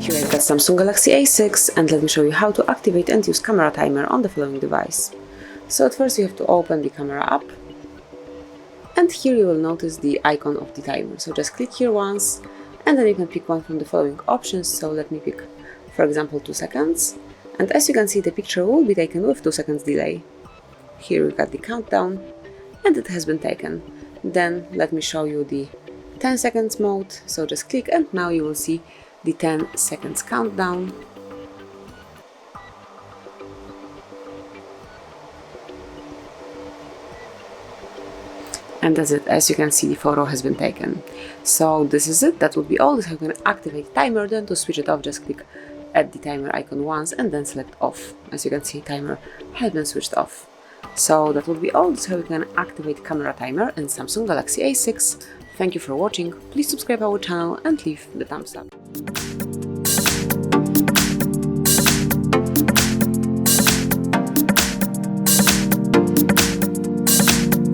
Here I've got Samsung Galaxy A6, and let me show you how to activate and use camera timer on the following device. So at first you have to open the camera app, and here you will notice the icon of the timer. So just click here once, and then you can pick one from the following options. So let me pick, for example, 2 seconds. And as you can see, the picture will be taken with 2 seconds delay. Here we got the countdown, and it has been taken. Then let me show you the 10 seconds mode. So just click, and now you will see the 10 seconds countdown. And that's it. As you can see, the photo has been taken. So this is it. That would be all. This is how you can activate timer. Then to switch it off, just click at the timer icon once and then select off. As you can see, timer has been switched off. So that would be all. This is how you can activate camera timer in Samsung Galaxy A6. Thank you for watching. Please subscribe our channel and leave the thumbs up.